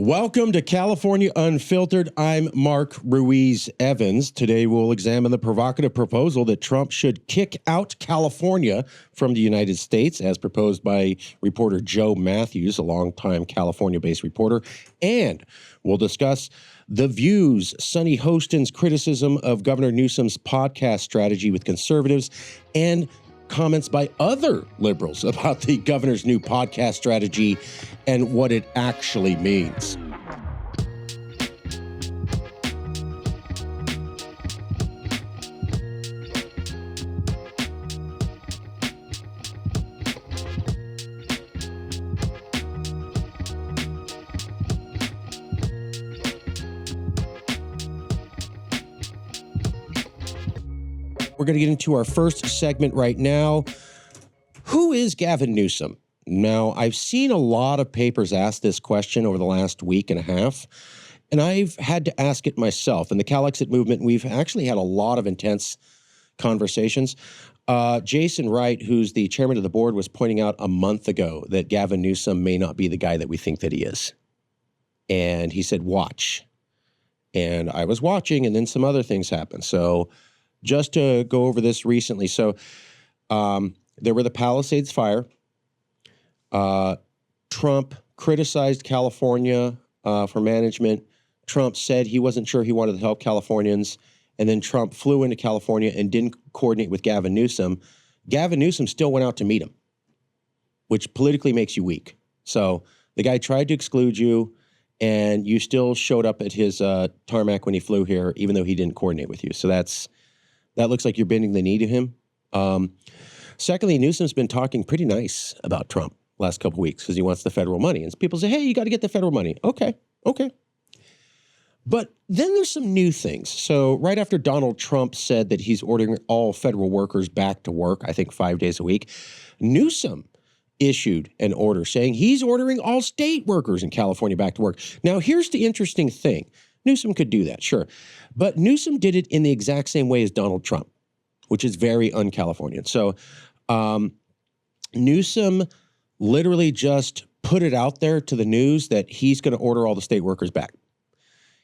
Welcome to California Unfiltered. I'm Marc Ruiz Evans. Today we'll examine the provocative proposal that Trump should kick out California from the United States, as proposed by reporter Joe Matthews, a longtime California-based reporter. And we'll discuss The View's Sonny Hostin's criticism of Governor Newsom's podcast strategy with conservatives, and comments by other liberals about the governor's new podcast strategy and what it actually means. We're going to get into our first segment right now. Who is Gavin Newsom? Now, I've seen a lot of papers ask this question over the last week and a half, and I've had to ask it myself. In the CalExit movement, we've actually had a lot of intense conversations. Jason Wright, who's the chairman of the board, was pointing out a month ago that Gavin Newsom may not be the guy that we think that he is. And he said, watch. And I was watching, and then some other things happened. So just to go over this recently. So there were the Palisades fire. Trump criticized California for management. Trump said he wasn't sure he wanted to help Californians. And then Trump flew into California and didn't coordinate with Gavin Newsom. Gavin Newsom still went out to meet him, which politically makes you weak. So the guy tried to exclude you, and you still showed up at his tarmac when he flew here, even though he didn't coordinate with you. So that looks like you're bending the knee to him. Secondly, Newsom's been talking pretty nice about Trump last couple of weeks because he wants the federal money. And people say, hey, you got to get the federal money. Okay. But then there's some new things. So right after Donald Trump said that he's ordering all federal workers back to work, I think 5 days a week, Newsom issued an order saying he's ordering all state workers in California back to work. Now, here's the interesting thing. Newsom could do that, sure. But Newsom did it in the exact same way as Donald Trump, which is very un-Californian. So Newsom literally just put it out there to the news that he's going to order all the state workers back.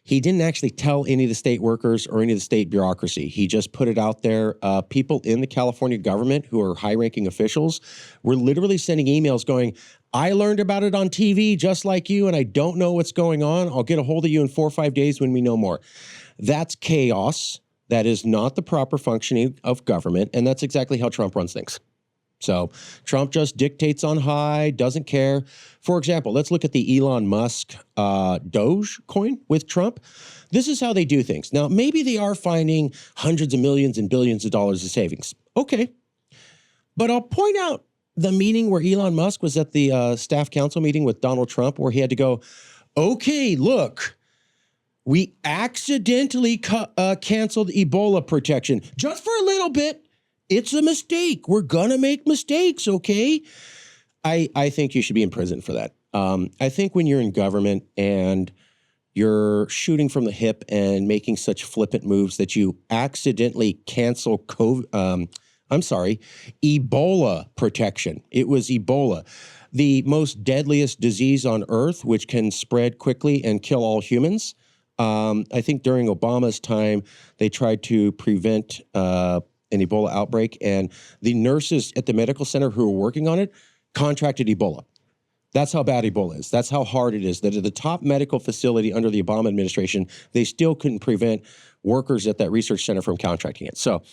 He didn't actually tell any of the state workers or any of the state bureaucracy. He just put it out there. People in the California government who are high-ranking officials were literally sending emails going, I learned about it on TV just like you, and I don't know what's going on. I'll get a hold of you in 4 or 5 days when we know more. That's chaos. That is not the proper functioning of government, and that's exactly how Trump runs things. So Trump just dictates on high, doesn't care. For example, let's look at the Elon Musk Doge coin with Trump. This is how they do things. Now, maybe they are finding hundreds of millions and billions of dollars of savings. Okay. But I'll point out the meeting where Elon Musk was at the staff council meeting with Donald Trump, where he had to go, okay, look, we accidentally canceled Ebola protection just for a little bit. It's a mistake. We're going to make mistakes, okay? I think you should be in prison for that. I think when you're in government and you're shooting from the hip and making such flippant moves that you accidentally cancel Ebola protection. It was Ebola, the most deadliest disease on earth, which can spread quickly and kill all humans. I think during Obama's time, they tried to prevent an Ebola outbreak, and the nurses at the medical center who were working on it contracted Ebola. That's how bad Ebola is. That's how hard it is. That at the top medical facility under the Obama administration, they still couldn't prevent workers at that research center from contracting it. So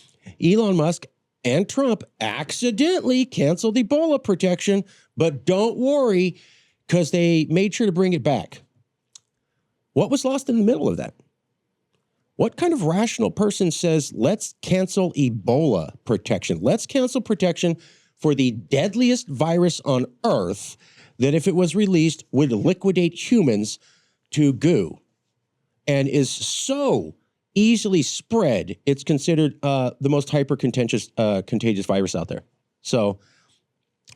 Elon Musk and Trump accidentally canceled Ebola protection, but don't worry, because they made sure to bring it back. What was lost in the middle of that? What kind of rational person says, let's cancel Ebola protection? Let's cancel protection for the deadliest virus on earth that, if it was released, would liquidate humans to goo and is so easily spread, it's considered the most contagious virus out there. So,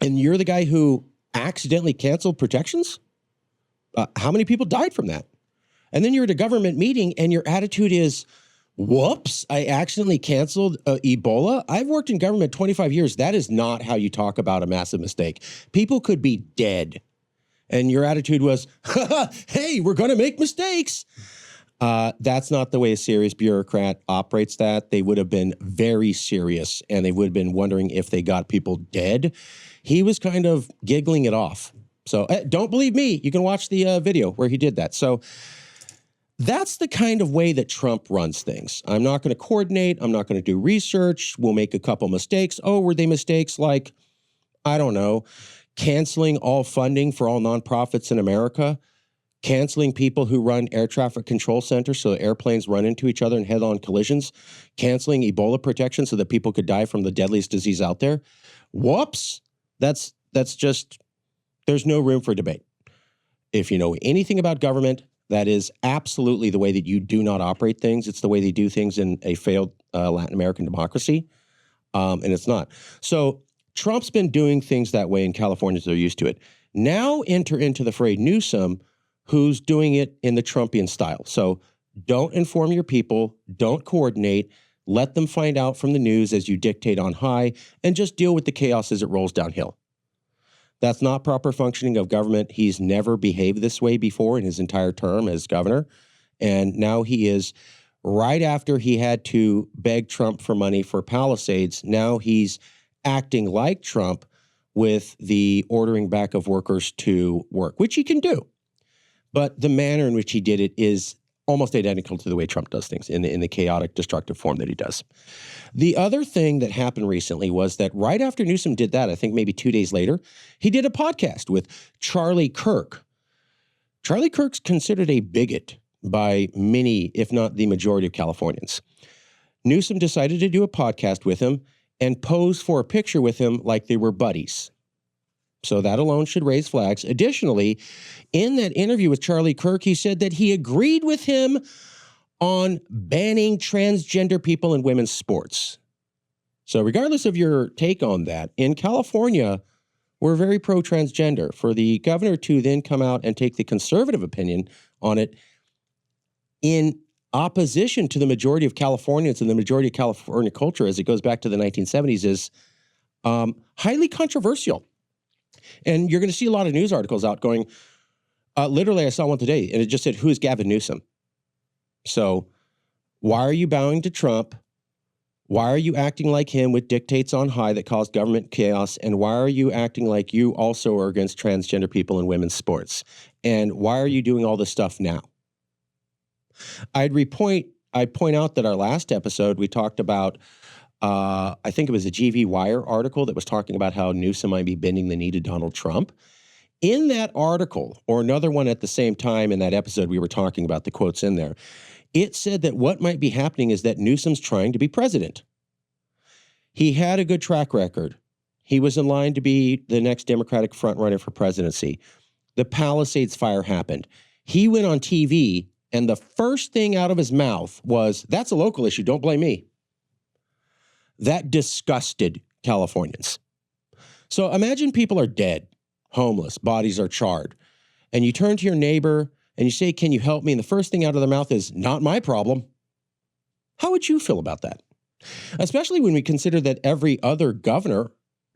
and you're the guy who accidentally canceled protections? How many people died from that? And then you're at a government meeting and your attitude is, whoops, I accidentally canceled Ebola. I've worked in government 25 years. That is not how you talk about a massive mistake. People could be dead. And your attitude was, hey, we're going to make mistakes. That's not the way a serious bureaucrat operates that. They would have been very serious, and they would have been wondering if they got people dead. He was kind of giggling it off. So don't believe me. You can watch the video where he did that. So that's the kind of way that Trump runs things. I'm not going to coordinate. I'm not going to do research. We'll make a couple mistakes. Oh, were they mistakes like, I don't know, canceling all funding for all nonprofits in America? Canceling people who run air traffic control centers so airplanes run into each other in head-on collisions, canceling Ebola protection so that people could die from the deadliest disease out there. Whoops. That's just, there's no room for debate. If you know anything about government, that is absolutely the way that you do not operate things. It's the way they do things in a failed Latin American democracy, and it's not. So Trump's been doing things that way in California, so they're used to it. Now enter into the fray Newsom, who's doing it in the Trumpian style. So don't inform your people, don't coordinate, let them find out from the news as you dictate on high, and just deal with the chaos as it rolls downhill. That's not proper functioning of government. He's never behaved this way before in his entire term as governor. And now he is, right after he had to beg Trump for money for Palisades, now he's acting like Trump with the ordering back of workers to work, which he can do. But the manner in which he did it is almost identical to the way Trump does things in the chaotic, destructive form that he does. The other thing that happened recently was that right after Newsom did that, I think maybe 2 days later, he did a podcast with Charlie Kirk. Charlie Kirk's considered a bigot by many, if not the majority of Californians. Newsom decided to do a podcast with him and pose for a picture with him like they were buddies. So that alone should raise flags. Additionally, in that interview with Charlie Kirk, he said that he agreed with him on banning transgender people in women's sports. So regardless of your take on that, in California, we're very pro-transgender. For the governor to then come out and take the conservative opinion on it in opposition to the majority of Californians and the majority of California culture as it goes back to the 1970s is highly controversial. And you're going to see a lot of news articles out going, literally I saw one today and it just said, who is Gavin Newsom? So why are you bowing to Trump? Why are you acting like him with dictates on high that caused government chaos? And why are you acting like you also are against transgender people in women's sports? And why are you doing all this stuff now? I'd point out that our last episode, we talked about I think it was a GV Wire article that was talking about how Newsom might be bending the knee to Donald Trump. In that article, or another one at the same time in that episode we were talking about, the quotes in there, it said that what might be happening is that Newsom's trying to be president. He had a good track record. He was in line to be the next Democratic frontrunner for presidency. The Palisades fire happened. He went on TV, and the first thing out of his mouth was, that's a local issue, don't blame me. That disgusted Californians. So imagine people are dead, homeless, bodies are charred, and you turn to your neighbor and you say, can you help me? And the first thing out of their mouth is, not my problem. How would you feel about that? Especially when we consider that every other governor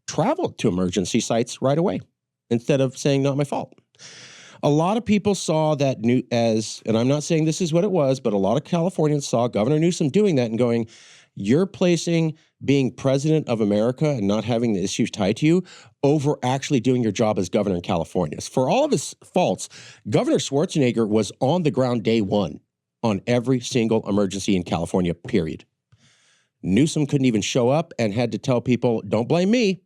traveled to emergency sites right away instead of saying, not my fault. A lot of people saw that and I'm not saying this is what it was, but a lot of Californians saw Governor Newsom doing that and going, you're placing being president of America and not having the issues tied to you over actually doing your job as governor in California. For all of his faults, Governor Schwarzenegger was on the ground day one on every single emergency in California, period. Newsom couldn't even show up and had to tell people, don't blame me.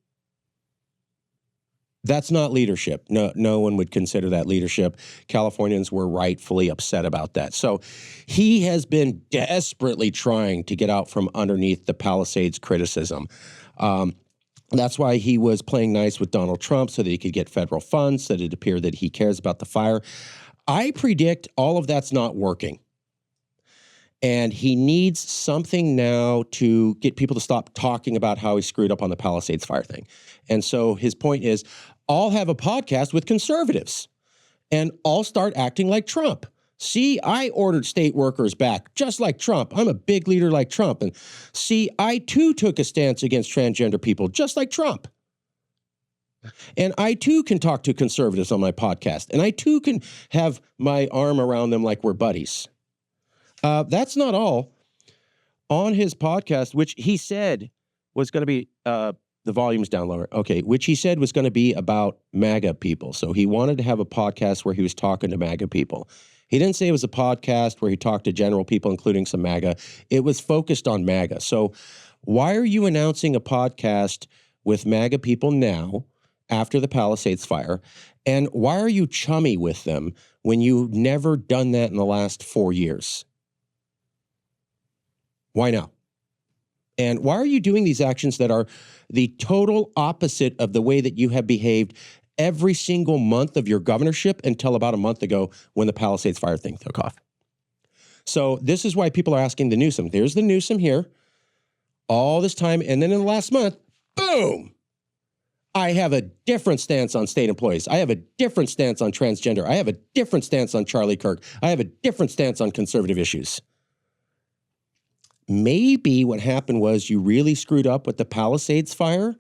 That's not leadership. No one would consider that leadership. Californians were rightfully upset about that. So he has been desperately trying to get out from underneath the Palisades criticism. That's why he was playing nice with Donald Trump so that he could get federal funds, so that it appeared that he cares about the fire. I predict all of that's not working. And he needs something now to get people to stop talking about how he screwed up on the Palisades fire thing. And so his point is, I'll have a podcast with conservatives and I'll start acting like Trump. See, I ordered state workers back just like Trump. I'm a big leader like Trump. And see, I too took a stance against transgender people just like Trump. And I too can talk to conservatives on my podcast. And I too can have my arm around them like we're buddies. That's not all. On his podcast, which he said was going to be, the volume's down lower. Okay, which he said was going to be about MAGA people. So he wanted to have a podcast where he was talking to MAGA people. He didn't say it was a podcast where he talked to general people, including some MAGA. It was focused on MAGA. So why are you announcing a podcast with MAGA people now after the Palisades fire? And why are you chummy with them when you've never done that in the last 4 years? Why now? And why are you doing these actions that are the total opposite of the way that you have behaved every single month of your governorship until about a month ago when the Palisades fire thing took off? So this is why people are asking the Newsom. There's the Newsom here all this time. And then in the last month, boom, I have a different stance on state employees. I have a different stance on transgender. I have a different stance on Charlie Kirk. I have a different stance on conservative issues. Maybe what happened was you really screwed up with the Palisades fire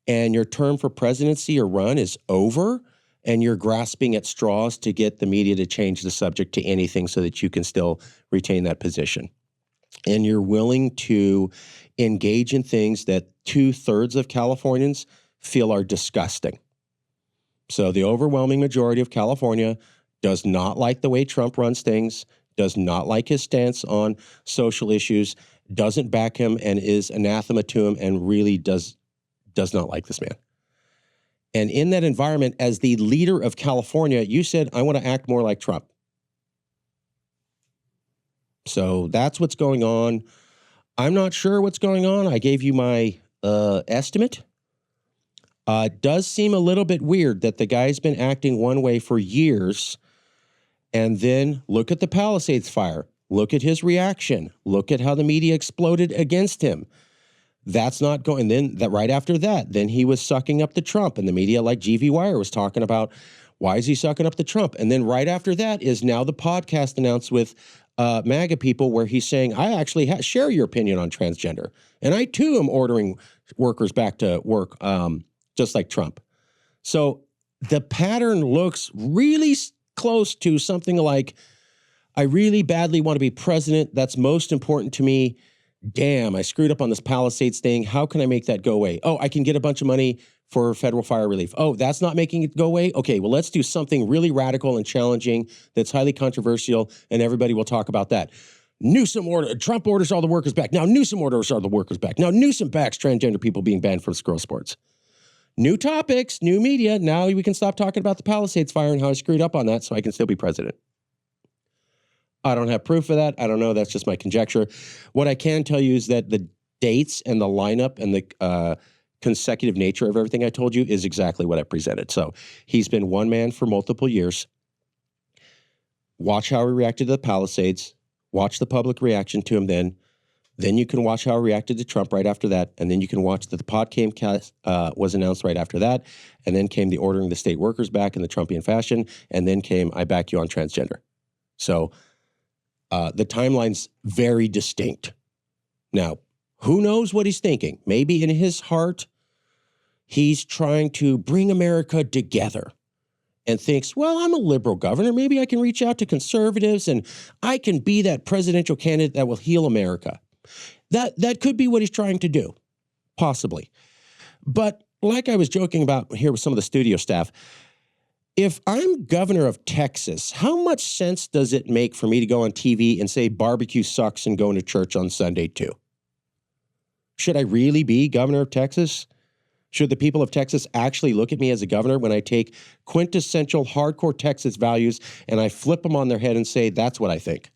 and your term for presidency or run is over and you're grasping at straws to get the media to change the subject to anything so that you can still retain that position. And you're willing to engage in things that 2/3 of Californians feel are disgusting. So the overwhelming majority of California does not like the way Trump runs things, does not like his stance on social issues, doesn't back him and is anathema to him and really does not like this man. And in that environment, as the leader of California, you said, I want to act more like Trump. So that's what's going on. I'm not sure what's going on. I gave you my estimate. It does seem a little bit weird that the guy's been acting one way for years. And then look at the Palisades fire. Look at his reaction. Look at how the media exploded against him. That's not going. And then that right after that, then he was sucking up to Trump, and the media like GV Wire was talking about why is he sucking up to Trump? And then right after that is now the podcast announced with MAGA people where he's saying, I actually share your opinion on transgender. And I too am ordering workers back to work, just like Trump. So the pattern looks really close to something like, I really badly want to be president. That's most important to me. Damn, I screwed up on this Palisades thing. How can I make that go away? Oh, I can get a bunch of money for federal fire relief. Oh, that's not making it go away? Okay, well, let's do something really radical and challenging that's highly controversial, and everybody will talk about that. Trump orders all the workers back. Now Newsom orders all the workers back. Now Newsom backs transgender people being banned from girls' sports. New topics, new media. Now we can stop talking about the Palisades fire and how I screwed up on that so I can still be president. I don't have proof of that. I don't know. That's just my conjecture. What I can tell you is that the dates and the lineup and the consecutive nature of everything I told you is exactly what I presented. So he's been one man for multiple years. Watch how he reacted to the Palisades. Watch the public reaction to him then. Then you can watch how he reacted to Trump right after that. And then you can watch that the podcast was announced right after that. And then came the ordering the state workers back in the Trumpian fashion. And then came, I back you on transgender. So the timeline's very distinct. Now, who knows what he's thinking? Maybe in his heart, he's trying to bring America together and thinks, well, I'm a liberal governor. Maybe I can reach out to conservatives and I can be that presidential candidate that will heal America. That could be what he's trying to do, possibly. But like I was joking about here with some of the studio staff, if I'm governor of Texas, how much sense does it make for me to go on TV and say barbecue sucks and going to church on Sunday too? Should I really be governor of Texas? Should the people of Texas actually look at me as a governor when I take quintessential hardcore Texas values and I flip them on their head and say, that's what I think?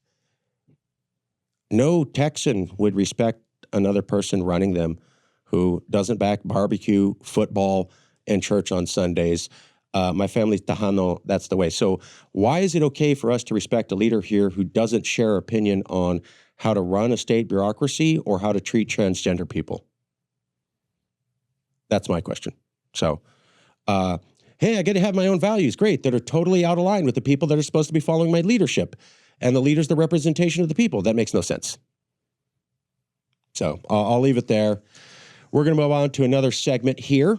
No Texan would respect another person running them who doesn't back barbecue, football, and church on Sundays. My family's Tejano, that's the way. So why is it okay for us to respect a leader here who doesn't share opinion on how to run a state bureaucracy or how to treat transgender people? That's my question. So, hey, I get to have my own values, great, that are totally out of line with the people that are supposed to be following my leadership. And the leader's the representation of the people. That makes no sense. So I'll leave it there. We're going to move on to another segment here.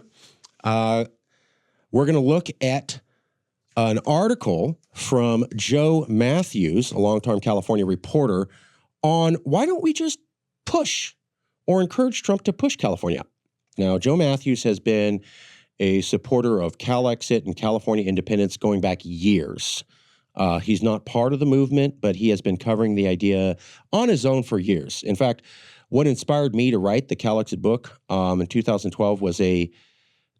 We're going to look at an article from Joe Matthews, a longtime California reporter, on why don't we just push or encourage Trump to push California. Now, Joe Matthews has been a supporter of CalExit and California independence going back years. He's not part of the movement, but he has been covering the idea on his own for years. In fact, what inspired me to write the CalExit book in 2012 was a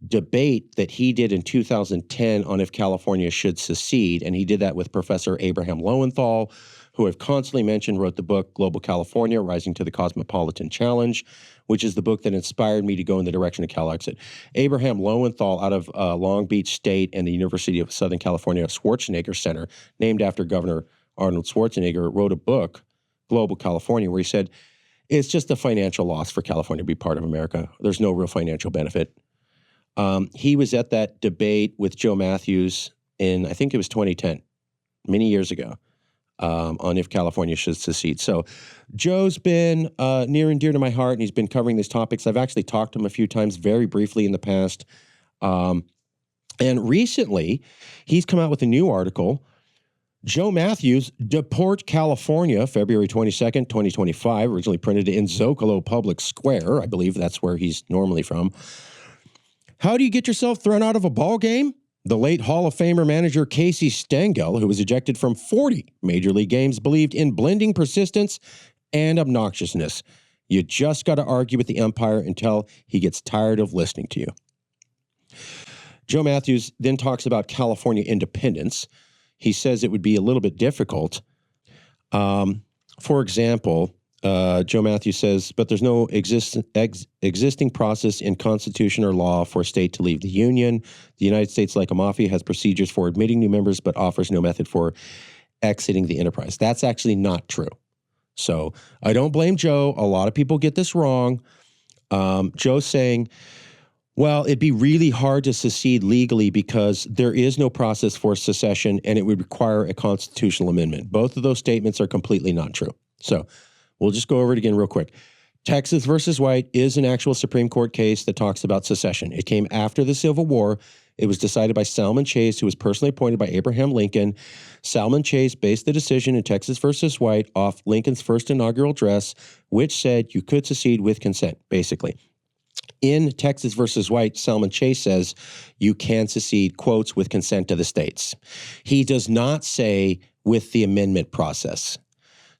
debate that he did in 2010 on if California should secede, and he did that with Professor Abraham Lowenthal, who I've constantly mentioned, wrote the book Global California, Rising to the Cosmopolitan Challenge, which is the book that inspired me to go in the direction of CalExit. Abraham Lowenthal out of Long Beach State and the University of Southern California Schwarzenegger Center, named after Governor Arnold Schwarzenegger, wrote a book, Global California, where he said, it's just a financial loss for California to be part of America. There's no real financial benefit. He was at that debate with Joe Matthews in, I think it was 2010, many years ago, on if California should secede. So Joe's been near and dear to my heart, and he's been covering these topics. I've actually talked to him a few times very briefly in the past. And recently, he's come out with a new article, Joe Matthews, Deport California, February 22nd, 2025, originally printed in Zocalo Public Square. I believe that's where he's normally from. How do you get yourself thrown out of a ball game? The late Hall of Famer manager Casey Stengel, who was ejected from 40 Major League games, believed in blending persistence and obnoxiousness. You just got to argue with the umpire until he gets tired of listening to you. Joe Matthews then talks about California independence. He says it would be a little bit difficult. For example, Joe Matthews says, but there's no existing process in constitution or law for a state to leave the union. The United States, like a mafia, has procedures for admitting new members, but offers no method for exiting the enterprise. That's actually not true. So I don't blame Joe. A lot of people get this wrong. Joe's saying, well, it'd be really hard to secede legally because there is no process for secession and it would require a constitutional amendment. Both of those statements are completely not true. So we'll just go over it again real quick. Texas versus White is an actual Supreme Court case that talks about secession. It came after the Civil War. It was decided by Salmon Chase, who was personally appointed by Abraham Lincoln. Salmon Chase based the decision in Texas versus White off Lincoln's first inaugural address, which said you could secede with consent, basically. In Texas versus White, Salmon Chase says you can secede, quotes, with consent to the states. He does not say with the amendment process.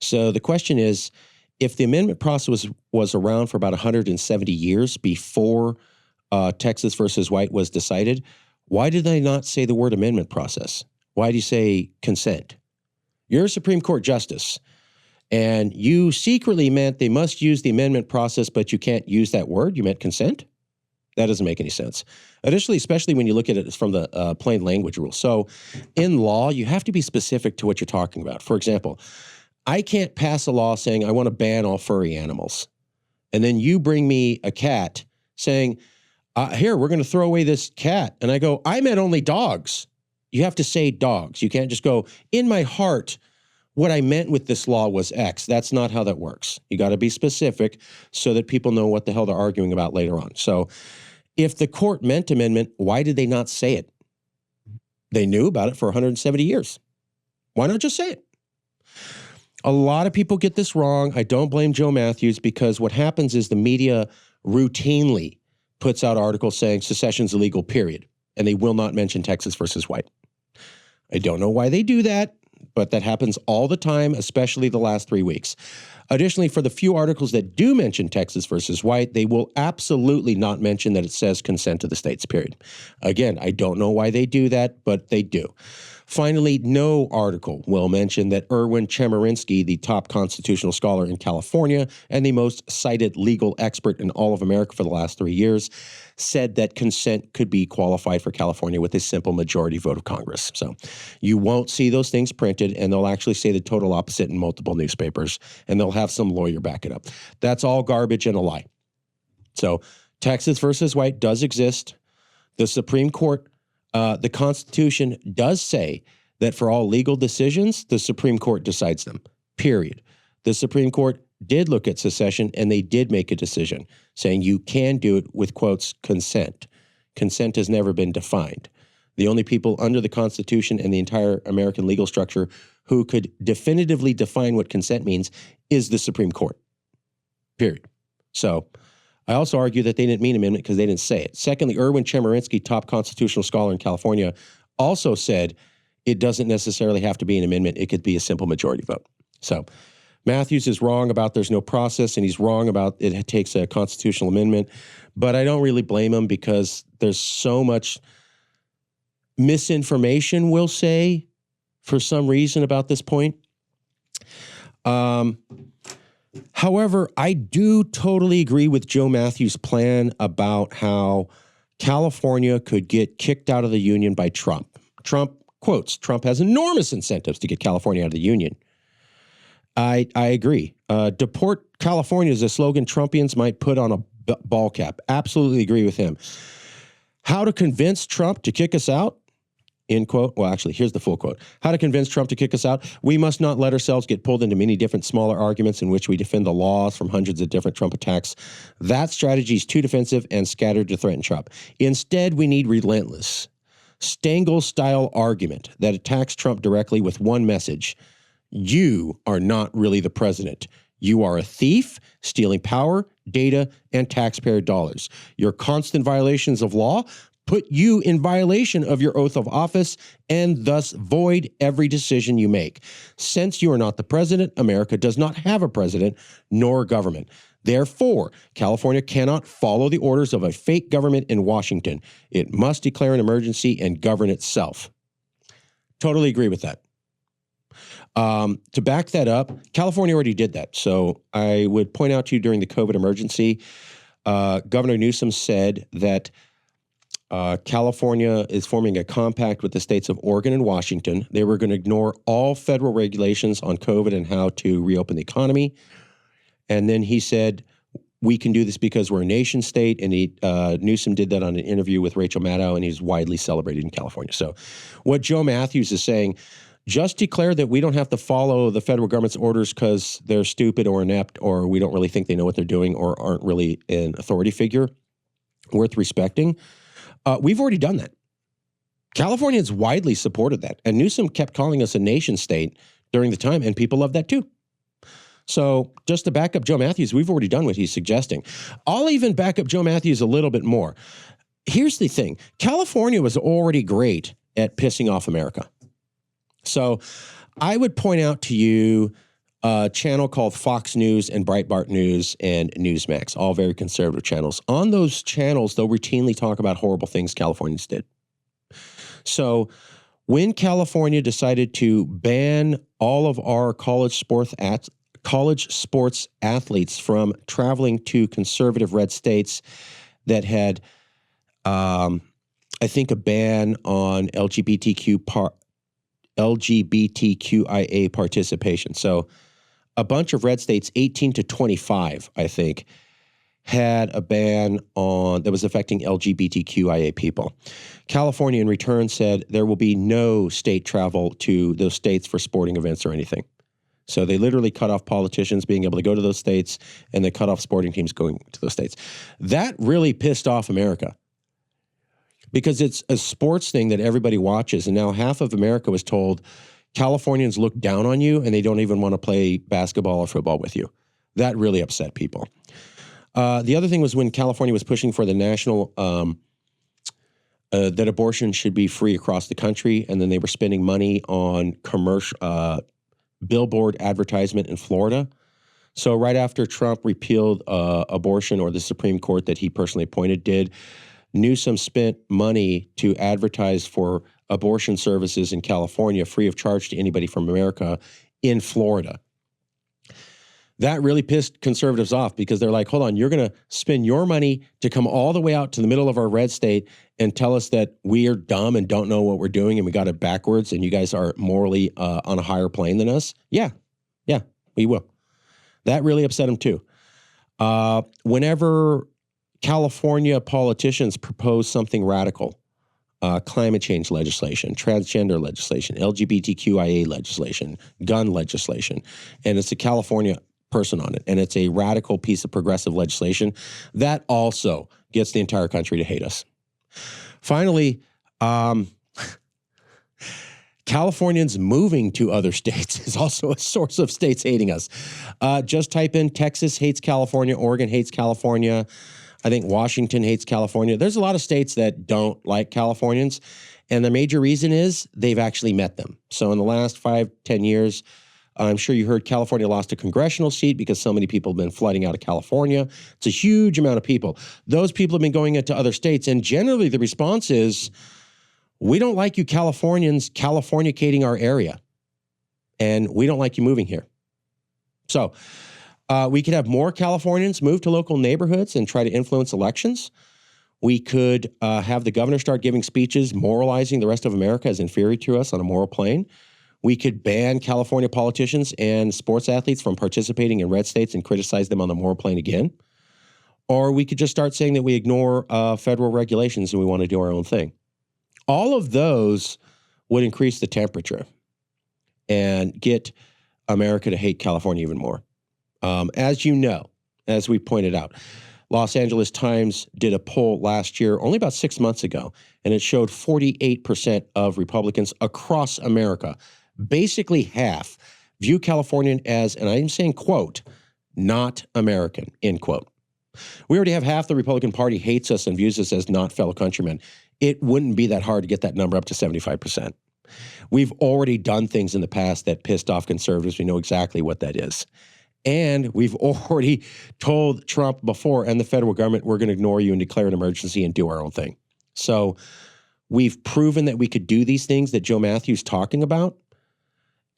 So the question is, if the amendment process was around for about 170 years before Texas versus White was decided, why did they not say the word amendment process? Why do you say consent? You're a Supreme Court justice, and you secretly meant they must use the amendment process, but you can't use that word. You meant consent? That doesn't make any sense. Additionally, especially when you look at it from the plain language rule. So in law, you have to be specific to what you're talking about. For example, I can't pass a law saying I want to ban all furry animals. And then you bring me a cat saying, here, we're going to throw away this cat. And I go, I meant only dogs. You have to say dogs. You can't just go, in my heart, what I meant with this law was X. That's not how that works. You got to be specific so that people know what the hell they're arguing about later on. So if the court meant amendment, why did they not say it? They knew about it for 170 years. Why not just say it? A lot of people get this wrong. I don't blame Joe Matthews because what happens is the media routinely puts out articles saying secession's illegal, period. And they will not mention Texas versus White. I don't know why they do that, but that happens all the time, especially the last 3 weeks. Additionally, for the few articles that do mention Texas versus White, they will absolutely not mention that it says consent to the states, period. Again, I don't know why they do that, but they do. Finally, no article will mention that Erwin Chemerinsky, the top constitutional scholar in California and the most cited legal expert in all of America for the last 3 years, said that consent could be qualified for California with a simple majority vote of Congress. So you won't see those things printed, and they'll actually say the total opposite in multiple newspapers, and they'll have some lawyer back it up. That's all garbage and a lie. So Texas versus White does exist. The Supreme Court, the Constitution does say that for all legal decisions, the Supreme Court decides them, period. The Supreme Court did look at secession, and they did make a decision saying you can do it with, quotes, consent. Consent has never been defined. The only people under the Constitution and the entire American legal structure who could definitively define what consent means is the Supreme Court, period. So I also argue that they didn't mean amendment because they didn't say it. Secondly, Erwin Chemerinsky, top constitutional scholar in California, also said it doesn't necessarily have to be an amendment. It could be a simple majority vote. So Matthews is wrong about there's no process, and he's wrong about it takes a constitutional amendment. But I don't really blame him because there's so much misinformation, we'll say, for some reason about this point. However, I do totally agree with Joe Matthews' plan about how California could get kicked out of the union by Trump. Trump quotes, Trump has enormous incentives to get California out of the union. I agree. Deport California is a slogan Trumpians might put on a ball cap. Absolutely agree with him. How to convince Trump to kick us out? End quote. Well, actually, here's the full quote. How to convince Trump to kick us out? We must not let ourselves get pulled into many different smaller arguments in which we defend the laws from hundreds of different Trump attacks. That strategy is too defensive and scattered to threaten Trump. Instead, we need relentless, Stengel-style argument that attacks Trump directly with one message. You are not really the president. You are a thief, stealing power, data, and taxpayer dollars. Your constant violations of law put you in violation of your oath of office and thus void every decision you make. Since you are not the president, America does not have a president nor a government. Therefore, California cannot follow the orders of a fake government in Washington. It must declare an emergency and govern itself. Totally agree with that. To back that up, California already did that. So I would point out to you during the COVID emergency, Governor Newsom said that California is forming a compact with the states of Oregon and Washington. They were going to ignore all federal regulations on COVID and how to reopen the economy. And then he said, we can do this because we're a nation state. And Newsom did that on an interview with Rachel Maddow, and he's widely celebrated in California. So what Joe Matthews is saying, just declare that we don't have to follow the federal government's orders because they're stupid or inept, or we don't really think they know what they're doing, or aren't really an authority figure worth respecting. We've already done that. Californians widely supported that. And Newsom kept calling us a nation state during the time, and people love that too. So just to back up Joe Matthews, we've already done what he's suggesting. I'll even back up Joe Matthews a little bit more. Here's the thing. California was already great at pissing off America. So I would point out to you a channel called Fox News and Breitbart News and Newsmax, all very conservative channels. On those channels, they'll routinely talk about horrible things Californians did. So when California decided to ban all of our college sports athletes from traveling to conservative red states that had, I think, a ban on LGBTQIA participation. So a bunch of red states, 18 to 25, I think, had a ban on that was affecting LGBTQIA people. California, in return, said there will be no state travel to those states for sporting events or anything. So they literally cut off politicians being able to go to those states, and they cut off sporting teams going to those states. That really pissed off America because it's a sports thing that everybody watches, and now half of America was told Californians look down on you and they don't even want to play basketball or football with you. That really upset people. The other thing was when California was pushing for the national, that abortion should be free across the country, and then they were spending money on commercial, billboard advertisement in Florida. So right after Trump repealed abortion, or the Supreme Court that he personally appointed did, Newsom spent money to advertise for abortion services in California free of charge to anybody from America in Florida. That really pissed conservatives off because they're like, hold on, you're going to spend your money to come all the way out to the middle of our red state and tell us that we are dumb and don't know what we're doing and we got it backwards and you guys are morally on a higher plane than us? Yeah, we will. That really upset them too. Whenever California politicians propose something radical, climate change legislation, transgender legislation, LGBTQIA legislation, gun legislation, and it's a California person on it, and it's a radical piece of progressive legislation, that also gets the entire country to hate us. Finally, Californians moving to other states is also a source of states hating us. Just type in Texas hates California, Oregon hates California. I think Washington hates California. There's a lot of states that don't like Californians, and the major reason is they've actually met them. So in the last 5-10 years, I'm sure you heard California lost a congressional seat because so many people have been flooding out of California. It's a huge amount of people. Those people have been going into other states, and generally the response is, we don't like you Californians Californicating our area, and we don't like you moving here. So we could have more Californians move to local neighborhoods and try to influence elections. We could have the governor start giving speeches moralizing the rest of America as inferior to us on a moral plane. We could ban California politicians and sports athletes from participating in red states and criticize them on the moral plane again. Or we could just start saying that we ignore federal regulations and we want to do our own thing. All of those would increase the temperature and get America to hate California even more. As you know, as we pointed out, Los Angeles Times did a poll last year, only about 6 months ago, and it showed 48% of Republicans across America, basically half, view Californian as, and I'm saying, quote, not American, end quote. We already have half the Republican Party hates us and views us as not fellow countrymen. It wouldn't be that hard to get that number up to 75%. We've already done things in the past that pissed off conservatives. We know exactly what that is. And we've already told Trump before and the federal government, we're going to ignore you and declare an emergency and do our own thing. So we've proven that we could do these things that Joe Matthew's talking about.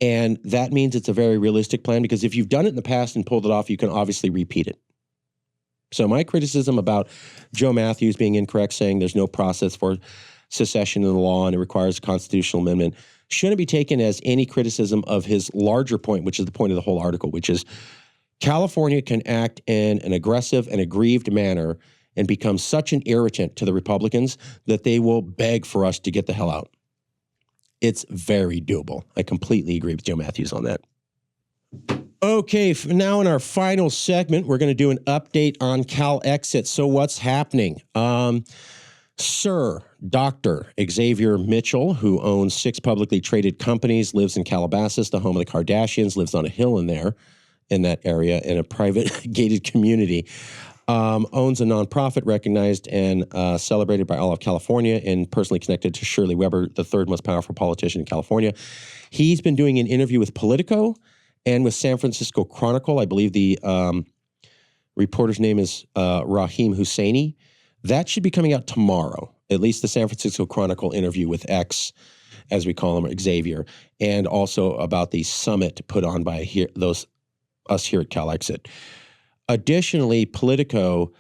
And that means it's a very realistic plan, because if you've done it in the past and pulled it off, you can obviously repeat it. So my criticism about Joe Matthews being incorrect, saying there's no process for secession in the law and it requires a constitutional amendment, shouldn't be taken as any criticism of his larger point, which is the point of the whole article, which is California can act in an aggressive and aggrieved manner and become such an irritant to the Republicans that they will beg for us to get the hell out. It's very doable. I completely agree with Joe Matthews on that. Okay, now in our final segment, we're going to do an update on CalExit. So what's happening? Sir Dr. Xavier Mitchell, who owns 6 publicly traded companies, lives in Calabasas, the home of the Kardashians, lives on a hill in that area, in a private gated community, owns a nonprofit recognized and celebrated by all of California and personally connected to Shirley Weber, the 3rd most powerful politician in California. He's been doing an interview with Politico and with San Francisco Chronicle. I believe the reporter's name is Raheem Husseini. That should be coming out tomorrow, at least the San Francisco Chronicle interview with X, as we call him, Xavier, and also about the summit put on by us here at CalExit. Additionally, Politico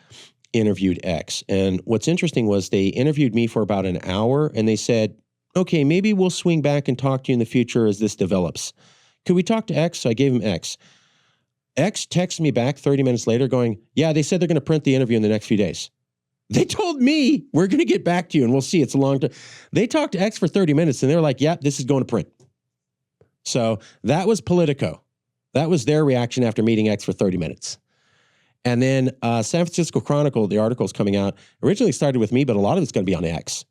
interviewed X, and what's interesting was they interviewed me for about an hour, and they said, okay, maybe we'll swing back and talk to you in the future as this develops. Could we talk to X? So I gave him X. X texted me back 30 minutes later going, yeah, they said they're going to print the interview in the next few days. They told me, we're going to get back to you and we'll see. It's a long time. They talked to X for 30 minutes and they're like, yeah, this is going to print. So that was Politico. That was their reaction after meeting X for 30 minutes. And then San Francisco Chronicle, the article's coming out, originally started with me, but a lot of it's going to be on X.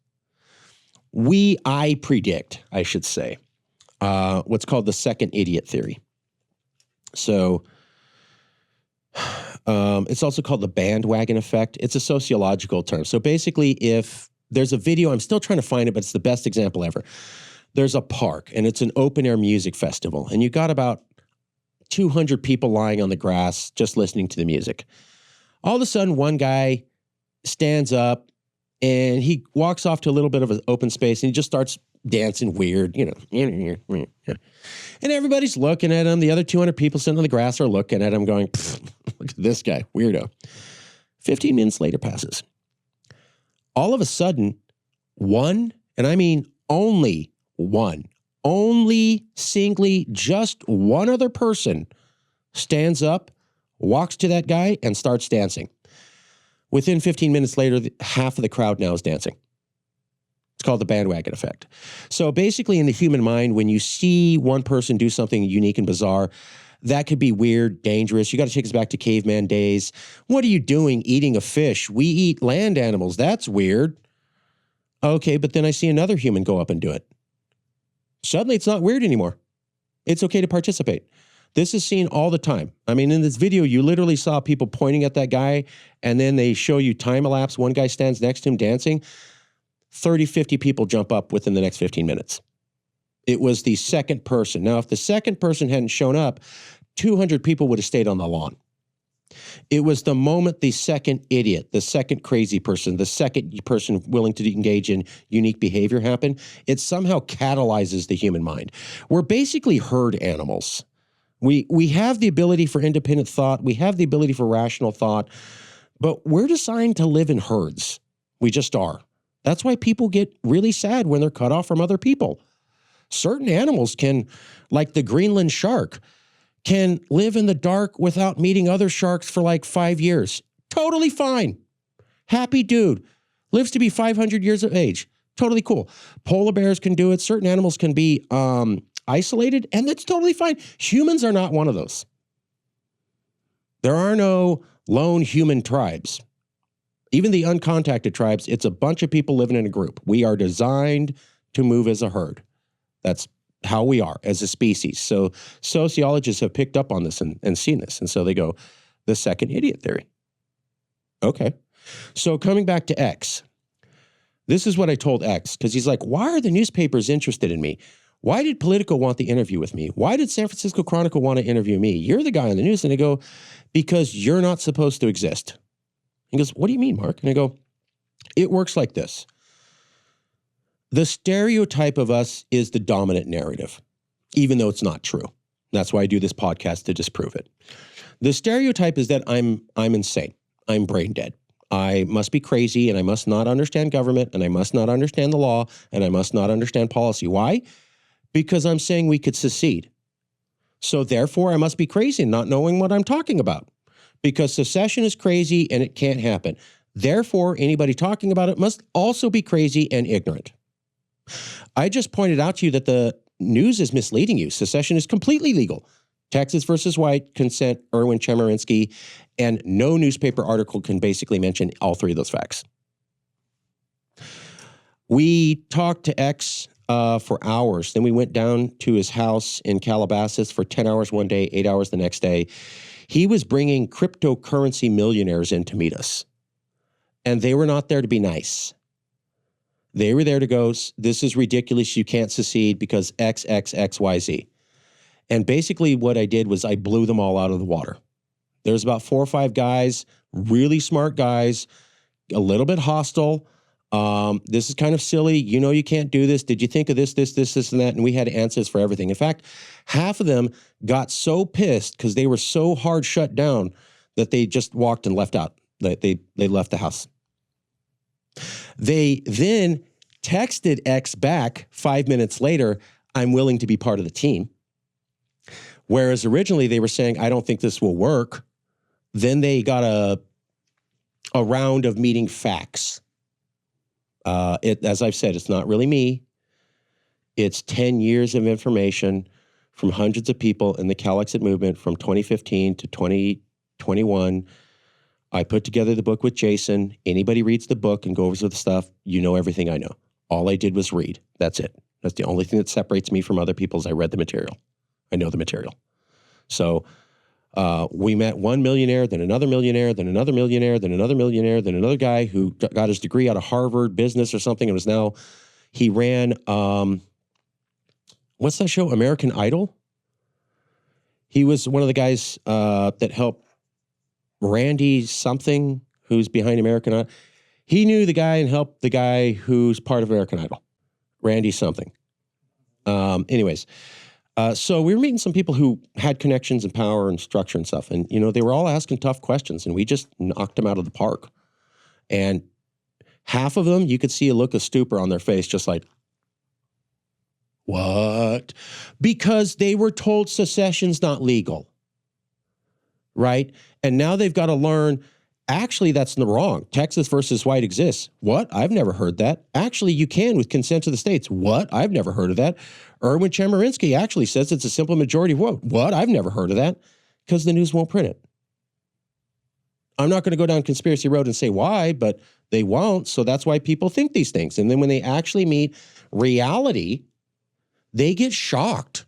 I predict, I should say, what's called the second idiot theory. So it's also called the bandwagon effect. It's a sociological term. So basically, if there's a video, I'm still trying to find it, but it's the best example ever. There's a park, and it's an open-air music festival, and you got about 200 people lying on the grass just listening to the music. All of a sudden, one guy stands up, and he walks off to a little bit of an open space, and he just starts dancing weird, and everybody's looking at him. The other 200 people sitting on the grass are looking at him going, look at this guy, weirdo. 15 minutes later passes. All of a sudden, one, and I mean only one, only singly just one other person stands up, walks to that guy, and starts dancing. Within 15 minutes later, half of the crowd now is dancing. It's called the bandwagon effect. So basically in the human mind, when you see one person do something unique and bizarre, that could be weird, dangerous. You got to take us back to caveman days. What are you doing eating a fish? We eat land animals. That's weird. Okay, but then I see another human go up and do it. Suddenly it's not weird anymore. It's okay to participate. This is seen all the time. I mean, in this video, you literally saw people pointing at that guy, and then they show you time elapse. One guy stands next to him dancing. 30, 50 people jump up within the next 15 minutes. It was the second person. Now, if the second person hadn't shown up, 200 people would have stayed on the lawn. It was the moment the second idiot, the second crazy person, the second person willing to engage in unique behavior happened, it somehow catalyzes the human mind. We're basically herd animals. We have the ability for independent thought. We have the ability for rational thought, but we're designed to live in herds. We just are. That's why people get really sad when they're cut off from other people. Certain animals can, like the Greenland shark, can live in the dark without meeting other sharks for like 5 years. Totally fine. Happy dude. Lives to be 500 years of age. Totally cool. Polar bears can do it. Certain animals can be isolated, and it's totally fine. Humans are not one of those. There are no lone human tribes. Even the uncontacted tribes, it's a bunch of people living in a group. We are designed to move as a herd. That's how we are as a species. So sociologists have picked up on this and seen this. And so they go, the second idiot theory. Okay. So coming back to X, this is what I told X, because he's like, why are the newspapers interested in me? Why did Politico want the interview with me? Why did San Francisco Chronicle want to interview me? You're the guy on the news. And I go, because you're not supposed to exist. He goes, what do you mean, Mark? And I go, it works like this. The stereotype of us is the dominant narrative, even though it's not true. That's why I do this podcast, to disprove it. The stereotype is that I'm insane. I'm brain dead. I must be crazy, and I must not understand government, and I must not understand the law, and I must not understand policy. Why? Because I'm saying we could secede. So therefore, I must be crazy and not knowing what I'm talking about. Because secession is crazy and it can't happen. Therefore, anybody talking about it must also be crazy and ignorant. I just pointed out to you that the news is misleading you. Secession is completely legal. Texas versus White, consent, Erwin Chemerinsky, and no newspaper article can basically mention all three of those facts. We talked to X for hours. Then we went down to his house in Calabasas for 10 hours one day, 8 hours the next day. He was bringing cryptocurrency millionaires in to meet us. And they were not there to be nice. They were there to go, this is ridiculous. You can't secede because X, X, X, Y, Z. And basically what I did was I blew them all out of the water. There's about 4 or 5 guys, really smart guys, a little bit hostile. This is kind of silly. You know you can't do this. Did you think of this, and that? And we had answers for everything. In fact, half of them got so pissed because they were so hard shut down that they just walked and left out. They left the house. They then texted X back 5 minutes later, I'm willing to be part of the team. Whereas originally they were saying, I don't think this will work. Then they got a round of meeting facts. As I've said, it's not really me. It's 10 years of information from hundreds of people in the CalExit movement from 2015 to 2021. I put together the book with Jason. Anybody reads the book and goes over the stuff, you know everything I know. All I did was read. That's it. That's the only thing that separates me from other people is I read the material. I know the material. So we met one millionaire, then another millionaire, then another millionaire, then another millionaire, then another guy who got his degree out of Harvard business or something and was now, he ran, what's that show, American Idol? He was one of the guys that helped Randy something, who's behind American Idol. He knew the guy and helped the guy who's part of American Idol, Randy something. Anyways, so we were meeting some people who had connections and power and structure and stuff. And, you know, they were all asking tough questions and we just knocked them out of the park. And half of them, you could see a look of stupor on their face, just like, what? Because they were told secession's not legal, right? And now they've got to learn, actually, that's wrong. Texas versus White exists. What? I've never heard that. Actually, you can with consent of the states. What? I've never heard of that. Erwin Chemerinsky actually says it's a simple majority vote. What? I've never heard of that. Because the news won't print it. I'm not going to go down conspiracy road and say why, but they won't. So that's why people think these things. And then when they actually meet reality, they get shocked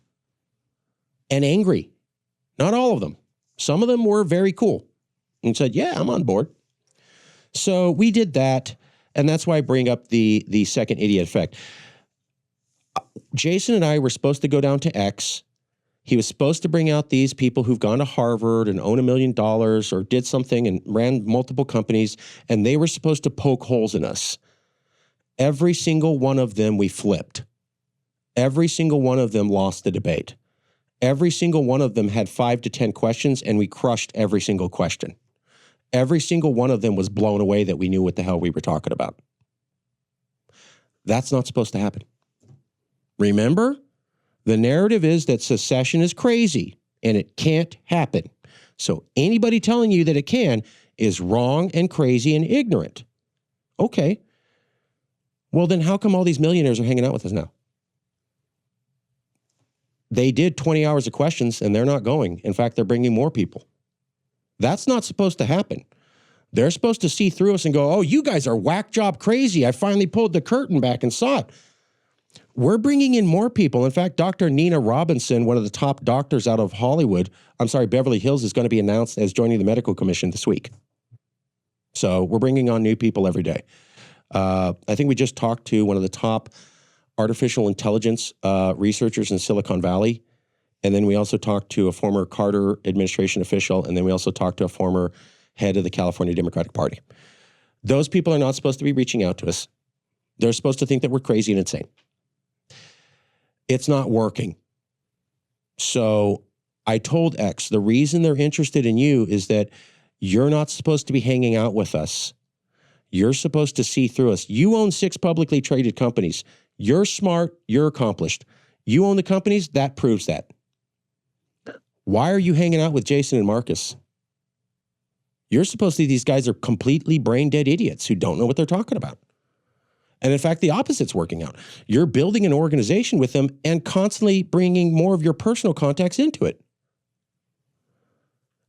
and angry. Not all of them. Some of them were very cool and said, yeah, I'm on board. So we did that, and that's why I bring up the second idiot effect. Jason and I were supposed to go down to X. He was supposed to bring out these people who've gone to Harvard and own $1 million or did something and ran multiple companies, and they were supposed to poke holes in us. Every single one of them we flipped. Every single one of them lost the debate. Every single one of them had 5 to 10 questions, and we crushed every single question. Every single one of them was blown away that we knew what the hell we were talking about. That's not supposed to happen. Remember? The narrative is that secession is crazy and it can't happen. So anybody telling you that it can is wrong and crazy and ignorant. Okay. Well, then how come all these millionaires are hanging out with us now? They did 20 hours of questions and they're not going. In fact, they're bringing more people. That's not supposed to happen. They're supposed to see through us and go, oh, you guys are whack job crazy. I finally pulled the curtain back and saw it. We're bringing in more people. In fact, Dr. Nina Robinson, one of the top doctors out of Beverly Hills, is going to be announced as joining the medical commission this week. So we're bringing on new people every day. I think we just talked to one of the top artificial intelligence researchers in Silicon Valley. And then we also talked to a former Carter administration official. And then we also talked to a former head of the California Democratic Party. Those people are not supposed to be reaching out to us. They're supposed to think that we're crazy and insane. It's not working. So I told X, the reason they're interested in you is that you're not supposed to be hanging out with us. You're supposed to see through us. You own 6 publicly traded companies. You're smart. You're accomplished. You own the companies. That proves that. Why are you hanging out with Jason and Marcus? You're supposed to see these guys are completely brain dead idiots who don't know what they're talking about. And in fact, the opposite's working out. You're building an organization with them and constantly bringing more of your personal contacts into it.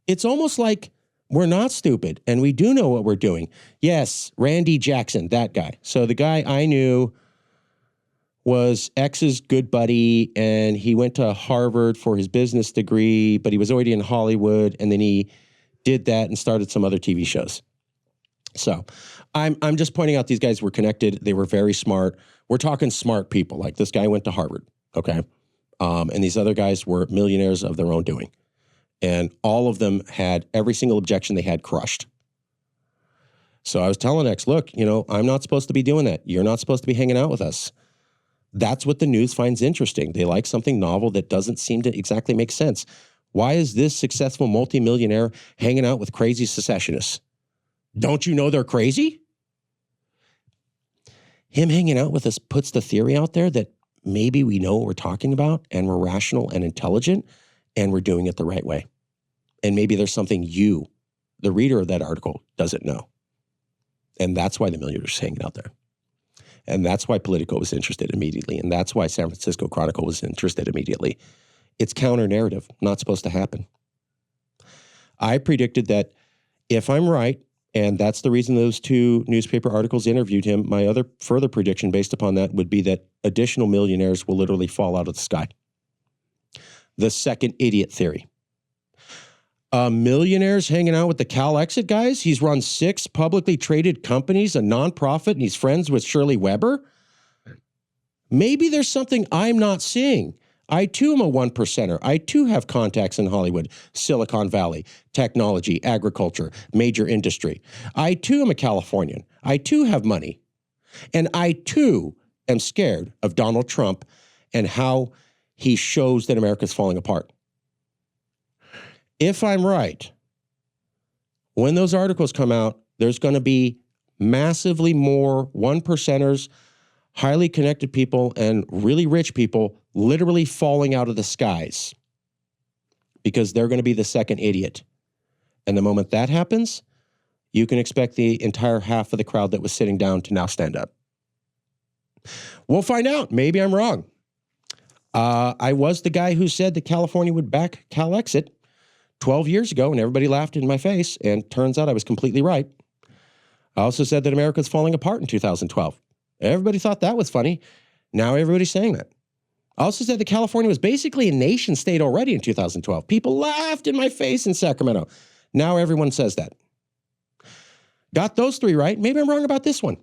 It's almost like we're not stupid and we do know what we're doing. Yes, Randy Jackson, that guy. So the guy I knew was X's good buddy, and he went to Harvard for his business degree, but he was already in Hollywood, and then he did that and started some other TV shows. So I'm just pointing out these guys were connected. They were very smart. We're talking smart people. Like this guy went to Harvard, okay? And these other guys were millionaires of their own doing. And all of them had every single objection they had crushed. So I was telling X, look, I'm not supposed to be doing that. You're not supposed to be hanging out with us. That's what the news finds interesting. They like something novel that doesn't seem to exactly make sense. Why is this successful multimillionaire hanging out with crazy secessionists? Don't you know they're crazy? Him hanging out with us puts the theory out there that maybe we know what we're talking about and we're rational and intelligent and we're doing it the right way. And maybe there's something you, the reader of that article, doesn't know. And that's why the millionaires are hanging out there. And that's why Politico was interested immediately. And that's why San Francisco Chronicle was interested immediately. It's counter-narrative, not supposed to happen. I predicted that if I'm right, and that's the reason those 2 newspaper articles interviewed him, my other further prediction based upon that would be that additional millionaires will literally fall out of the sky. The second idiot theory. Millionaires hanging out with the CalExit guys. He's run 6 publicly traded companies, a nonprofit, and he's friends with Shirley Weber. Maybe there's something I'm not seeing. I too am a 1%er. I too have contacts in Hollywood, Silicon Valley, technology, agriculture, major industry. I too am a Californian. I too have money. And I too am scared of Donald Trump and how he shows that America's falling apart. If I'm right, when those articles come out, there's going to be massively more 1%ers, highly connected people, and really rich people literally falling out of the skies because they're going to be the second idiot. And the moment that happens, you can expect the entire half of the crowd that was sitting down to now stand up. We'll find out. Maybe I'm wrong. I was the guy who said that California would back CalExit 12 years ago, and everybody laughed in my face, and turns out I was completely right. I also said that America's falling apart in 2012. Everybody thought that was funny. Now everybody's saying that. I also said that California was basically a nation state already in 2012. People laughed in my face in Sacramento. Now everyone says that. Got those three right. Maybe I'm wrong about this one.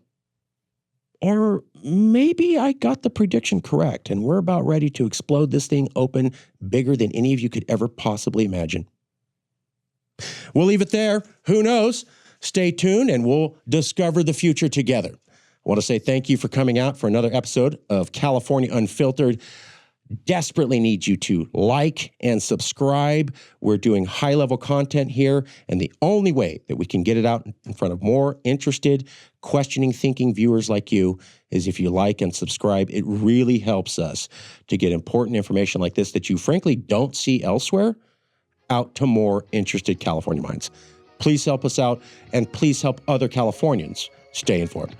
Or maybe I got the prediction correct and we're about ready to explode this thing open bigger than any of you could ever possibly imagine. We'll leave it there. Who knows? Stay tuned and we'll discover the future together. I want to say thank you for coming out for another episode of California Unfiltered. Desperately need you to like and subscribe. We're doing high-level content here, and the only way that we can get it out in front of more interested, questioning, thinking viewers like you is if you like and subscribe. It really helps us to get important information like this that you frankly don't see elsewhere out to more interested California minds. Please help us out, and please help other Californians stay informed.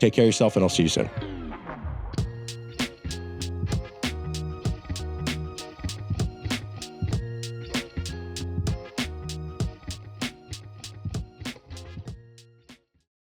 Take care of yourself, and I'll see you soon.